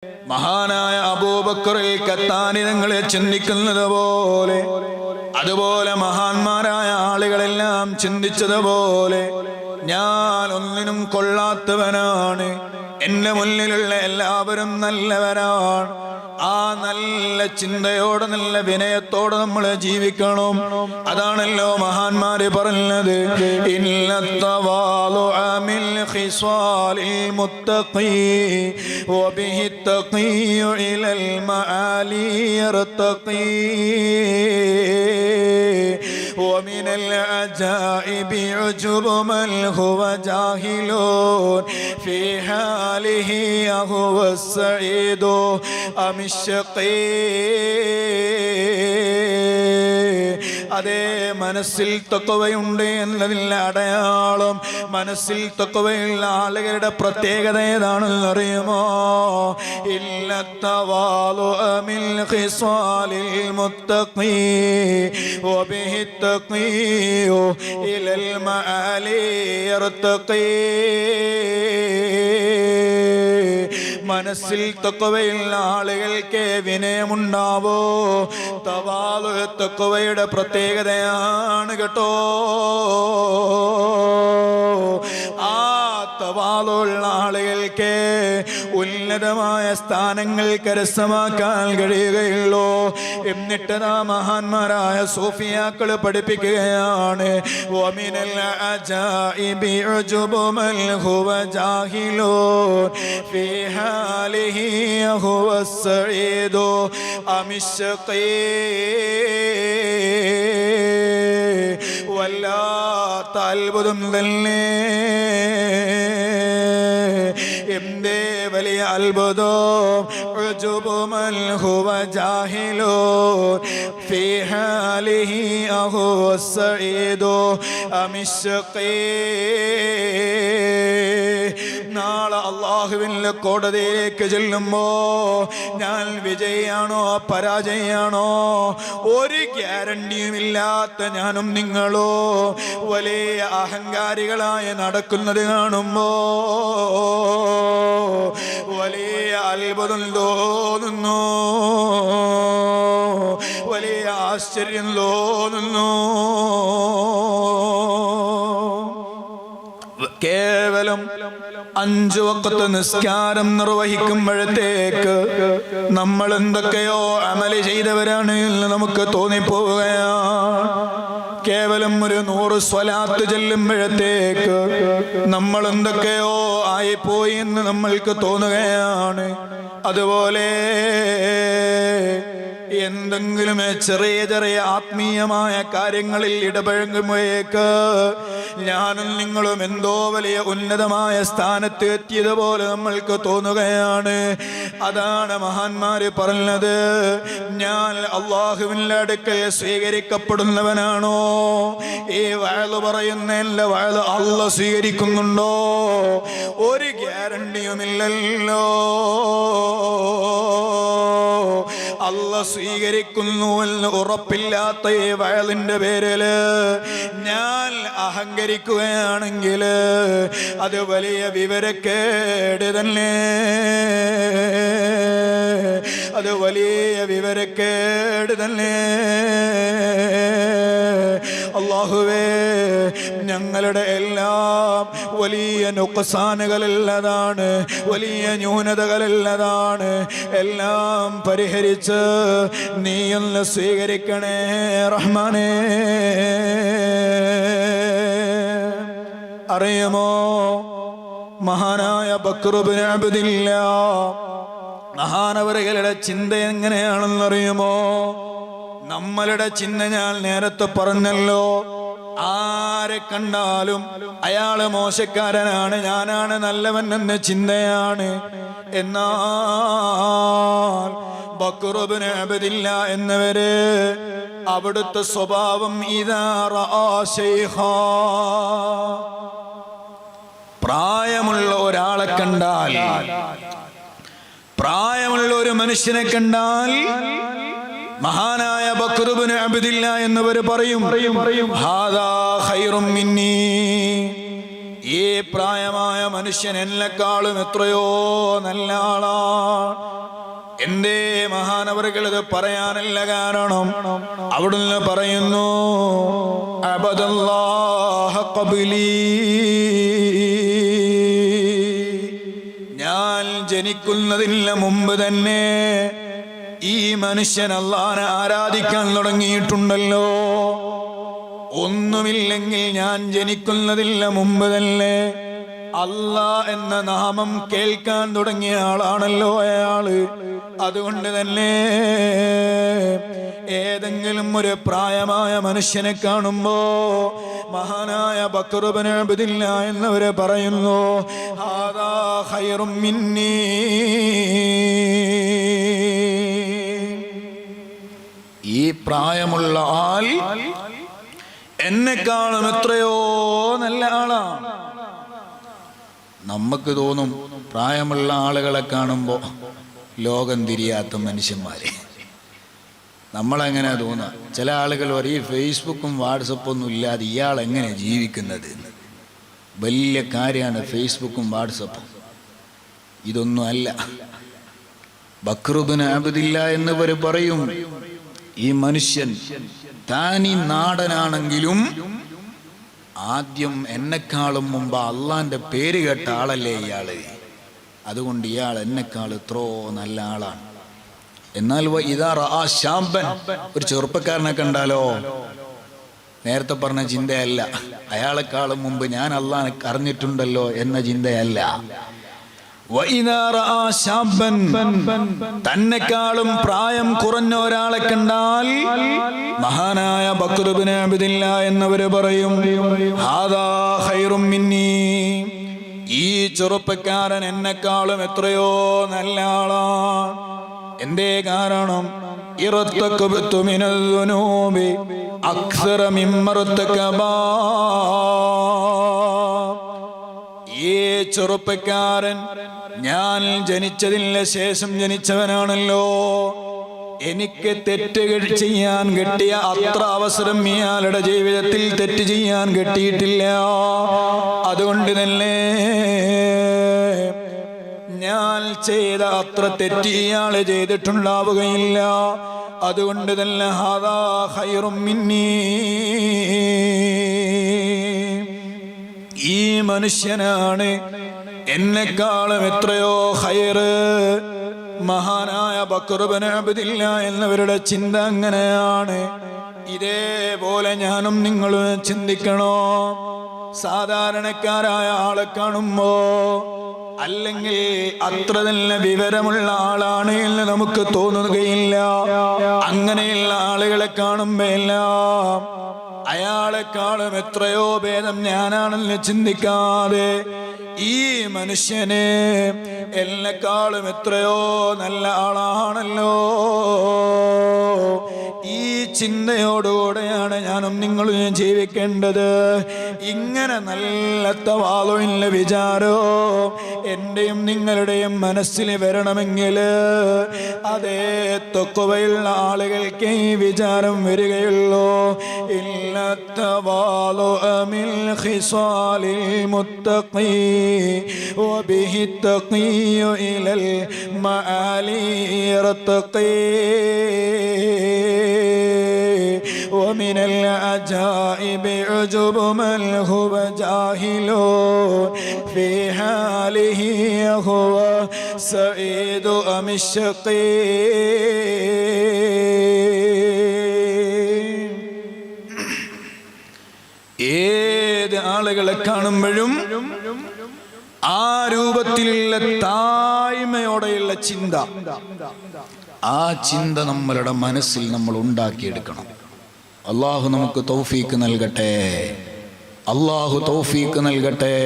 മഹാനായ അബൂബക്കറിൽ കത്താനി തങ്ങളെ ചിന്തിക്കുന്നത് പോലെ, അതുപോലെ മഹാന്മാരായ ആളുകളെല്ലാം ചിന്തിച്ചതുപോലെ ഞാൻ ഒന്നിനും കൊള്ളാത്തവനാണ്, എന്റെ മുന്നിലുള്ള എല്ലാവരും നല്ലവരാണ്. ആ നല്ല ചിന്തയോടെ നല്ല വിനയത്തോടെ നമ്മൾ ജീവിക്കണം. അതാണല്ലോ മഹാന്മാര് പറഞ്ഞത്, ഇന്നത്തവാളുഅ മിൻ ഖിസാലിൽ മുത്തഖി വബിഹി തഖിയു ഇലൽ മആലി യർതഖി ومن العجائب عجب من هو جاهل في حاله هو السعيد أم الشقي. അതേ, മനസ്സിൽ തഖ്വയുണ്ട് എന്നതിൻ്റെ അടയാളം, മനസ്സിൽ തഖ്വയുള്ള ആളുകളുടെ പ്രത്യേകത ഏതാണെന്ന് അറിയുമോ? ഇല്ലത്തവാളുഅ മിൻ ഖിസാലിൽ മുത്തഖി വബിഹി തഖിയു ഇലൽ മആലി യർതഖി. മനസ്സിൽ തഖ്വയുള്ള ആളുകൾക്ക് വിനയമുണ്ടാവോ? തവാളു തഖ്വയുടെ പ്രത്യേകതയാണ് കേട്ടോ. ആ തവാളുള്ള ആളുകൾക്ക് ഉന്നതമായ സ്ഥാനങ്ങൾ കരസ്ഥമാക്കാൻ കഴിയുകയുള്ളൂ. എന്നിട്ട് മഹാന്മാരായ സൂഫിയാക്കൾ പഠിപ്പിക്കുകയാണ്, വമിനൽ അജായിബി ഉജുബു മൻ ഹുവ ജാഹിലൂൻ ഫീ ഹാലിഹി ഹുവ സഈദു അമിശ്ഖീ. വല്ലാത്ത അത്ഭുതം തന്നെ, എന്തേ വലിയ അത്ഭുതം. ഉജുബു മൻ ഹുവ ജാഹിലൂൻ ഫീ ഹാലിഹി ഹുവ സഈദു അമിശ്ഖീ. നാളെ അല്ലാഹുവിന്റെ കോടതിയിലേക്ക് ചെല്ലുമ്പോ ഞാൻ വിജയിയാണോ പരാജയാണോ ഒരു ഗ്യാരണ്ടിയുമില്ലാത്ത ഞാനും നിങ്ങളോ വലിയ അഹങ്കാരികളായി നടക്കുന്നത് കാണുമ്പോ വലിയ അത്ഭുതം തോന്നുന്നു, വലിയ ആശ്ചര്യം തോന്നുന്നു. കേവലം 5 വഖത്ത് നിസ്കാരം നിർവഹിക്കുമ്പോഴത്തേക്ക് നമ്മൾ എന്തൊക്കെയോ അമല് ചെയ്തവരാണ് എന്ന് നമുക്ക് തോന്നിപ്പോവുകയാണ്. കേവലം ഒരു 100 സ്വലാത്ത് ചെല്ലുമ്പോഴത്തേക്ക് നമ്മൾ എന്തൊക്കെയോ ആയിപ്പോയി എന്ന് നമ്മൾക്ക് തോന്നുകയാണ്. അതുപോലെ എന്തെങ്കിലും ചെറിയ ചെറിയ ആത്മീയമായ കാര്യങ്ങളിൽ ഇടപഴകുമ്പോഴേക്ക് ഞാനും നിങ്ങളും എന്തോ വലിയ ഉന്നതമായ സ്ഥാനത്ത് എത്തിയതുപോലെ നമ്മൾക്ക് തോന്നുകയാണ്. അതാണ് മഹാന്മാര് പറഞ്ഞത്, ഞാൻ അല്ലാഹുവിന്റെ അടുക്കൽ സ്വീകരിക്കപ്പെടുന്നവനാണോ? ഈ വഅദ് പറയുന്ന എല്ലാ വഅദ് അല്ലാഹ് സ്വീകരിക്കുന്നുണ്ടോ? ഒരു ഗ്യാരണ്ടിയുമില്ലല്ലോ. അല്ലാഹ് സ്വീകരിക്കുന്നു എന്ന് ഉറപ്പില്ലാത്ത ഈ വഅദിന്റെ പേരില് ഞാൻ അഹങ്കരിക്കുകയാണെങ്കിൽ അത് വലിയ വിവരക്കേട് തന്നെ, അത് വലിയ വിവരക്കേട് തന്നെ. അല്ലാഹുവേ, ഞങ്ങളുടെ എല്ലാം വലിയ നുഖ്സാനുകളുള്ളതാണ്, വലിയ ന്യൂനതകളുള്ളതാണ്. എല്ലാം പരിഹരിച്ച് നീയൊന്ന് സ്വീകരിക്കണേ റഹ്മാനേ. അറിയുമോ, മഹാനായ ബക്ർ ഇബ്നു അബ്ദില്ലാ മഹാനവറുകളുടെ ചിന്ത എങ്ങനെയാണെന്നറിയുമോ? നമ്മളുടെ ചിന്ത ഞാൻ നേരത്തെ പറഞ്ഞല്ലോ, ആരെ കണ്ടാലും അയാള് മോശക്കാരനാണ്, ഞാനാണ് നല്ലവൻ എന്ന ചിന്തയാണ്. എന്നാൽ ബക്ർ ഇബ്നു അബ്ദില്ലാ എന്നവര് അവിടുത്തെ സ്വഭാവം ഇദാ റആ ശൈഖാ, പ്രായമുള്ള ഒരാളെ കണ്ടാൽ, പ്രായമുള്ള ഒരു മനുഷ്യനെ കണ്ടാൽ മഹാനായ ബക്ർ ഇബ്നു അബ്ദില്ലാ എന്നവർ പറയും, ഹാദാ ഖൈറും മിന്നീ, ഈ പ്രായമായ മനുഷ്യൻ എന്നെക്കാളും എത്രയോ നല്ല ആളാണ്. എന്തേ മഹാനവറുകൾ ഇത് പറയാനല്ല കാരണം, അവിടുന്ന് പറയുന്നു അബദല്ലാഹ ഖബ്ലി, ഞാൻ ജനിക്കുന്നതിന് മുമ്പ് തന്നെ ഈ മനുഷ്യൻ അല്ലാഹനെ ആരാധിക്കാൻ തുടങ്ങിയിട്ടുണ്ടല്ലോ. ഒന്നുമില്ലെങ്കിൽ ഞാൻ ജനിക്കുന്നതിന് മുമ്പ് തന്നെ അല്ലാഹ് എന്ന നാമം കേൾക്കാൻ തുടങ്ങിയ ആളാണല്ലോ അയാള്. അതുകൊണ്ട് തന്നെ ഏതെങ്കിലും ഒരു പ്രായമായ മനുഷ്യനെ കാണുമ്പോ മഹാനായ ബക്കർ ഇബ്നു അബ്ദില്ലാ എന്നവരെ പറയുന്നു ഹാദാ ഖൈറും മിന്നീ, ഈ പ്രായമുള്ള ആൾ എന്നെക്കാളും എത്രയോ നല്ല ആളാണ്. നമുക്ക് തോന്നും പ്രായമുള്ള ആളുകളെ കാണുമ്പോൾ ലോകം തിരിയാത്ത മനുഷ്യന്മാരെ. നമ്മളെങ്ങനെ തോന്നുക? ചില ആളുകൾ പറയും ഈ ഫേസ്ബുക്കും വാട്സപ്പൊന്നും ഇല്ലാതെ ഇയാൾ എങ്ങനെ ജീവിക്കുന്നത്? വലിയ കാര്യമാണ് ഫേസ്ബുക്കും വാട്സപ്പും. ഇതൊന്നും അല്ല. ബക്കർ ഇബ്നു അബ്ദില്ലാ എന്നിവർ പറയും ഈ മനുഷ്യൻ താനി നാടനാണെങ്കിലും ആദ്യം എന്നെക്കാളും മുമ്പ് അള്ളാന്റെ പേര് കേട്ട ആളല്ലേ ഇയാള്. അതുകൊണ്ട് ഇയാൾ എന്നെക്കാൾ എത്രയോ നല്ല ആളാണ്. എന്നാൽ ഒരു ചെറുപ്പക്കാരനെ കണ്ടാലോ നേരത്തെ പറഞ്ഞ ചിന്തയല്ല, അയാളെക്കാളും മുമ്പ് ഞാൻ അള്ളാനെ അറിഞ്ഞിട്ടുണ്ടല്ലോ എന്ന ചിന്തയല്ല. തന്നെക്കാളും പ്രായം കുറഞ്ഞ ഒരാളെ കണ്ടാൽ മഹാനായ ബക്കർ ഇബ്നു അബ്ദില്ലാ എന്നവര് പറയും ഹാദാ ഖൈറും മിന്നീ, ഈ ചെറുപ്പക്കാരൻ എന്നെക്കാളും എത്രയോ നല്ല ആളാണ്. എന്തേ കാരണം? ഇർതകബ്തു മിനൽ ദുനൂബി അക്സറ മിമ്മ ഇർതകബാ, ഈ ചെറുപ്പക്കാരൻ ഞാൻ ജനിച്ചതിന് ശേഷം ജനിച്ചവനാണല്ലോ. എനിക്ക് തെറ്റുകൾ ചെയ്യാൻ കിട്ടിയ അത്ര അവസരം ഇയാളുടെ ജീവിതത്തിൽ തെറ്റ് ചെയ്യാൻ കിട്ടിയിട്ടില്ല. അതുകൊണ്ട് തന്നെ ഞാൻ ചെയ്ത അത്ര തെറ്റ് ഇയാള് ചെയ്തിട്ടുണ്ടാവുകയില്ല. അതുകൊണ്ട് തന്നെ ഹാദാ ഖൈറും മിന്നീ, ഈ മനുഷ്യനാണ് എന്നെക്കാളും എത്രയോ ഖൈറ്. മഹാനായ ബക്കർ ഇബ്നു അബ്ദില്ലാ എന്നവരുടെ ചിന്ത അങ്ങനെയാണ്. ഇതേപോലെ ഞാനും നിങ്ങളും ചിന്തിക്കണോ? സാധാരണക്കാരായ ആളെ കാണുമ്പോ അല്ലെങ്കിൽ അത്ര തന്നെ വിവരമുള്ള ആളാണ് എന്ന് നമുക്ക് തോന്നുകയില്ല. അങ്ങനെയുള്ള ആളുകളെ കാണുമ്പോ എല്ലാം അയാളെക്കാളും എത്രയോ ഭേദം ഞാനാണെന്ന് ചിന്തിക്കാതെ ഈ മനുഷ്യനെ എന്നെക്കാളും എത്രയോ നല്ല ആളാണല്ലോ, ഈ ചിന്തയോടുകൂടെയാണ് ഞാനും നിങ്ങളും ജീവിക്കേണ്ടത്. ഇങ്ങനെ നല്ല തവാളുള്ള വിചാരോ എന്റെയും നിങ്ങളുടെയും മനസ്സിൽ വരണമെങ്കിൽ അതേ തഖ്വയുള്ള ആളുകൾക്ക് ഈ വിചാരം വരികയുള്ളൂ. ഇല്ല തവാളു മിൻ ഖിസാലിൽ മുത്തഖി വബിഹി തഖിയു ഇലൽ മആലി യർതഖി ومن العجائب عجب من هو جاهل في حاله هو سعيد أم الشقي. ഏത് ആളുകളെ കാണുമ്പോഴും ആ രൂപത്തിലുള്ള താഴ്മയോടെയുള്ള ചിന്ത, ആ ചിന്ത നമ്മളുടെ മനസ്സിൽ നമ്മൾ ഉണ്ടാക്കിയെടുക്കണം. അള്ളാഹു നമുക്ക് തൗഫീക്ക് നൽകട്ടെ. അള്ളാഹു തൗഫീക്ക് നൽകട്ടെ.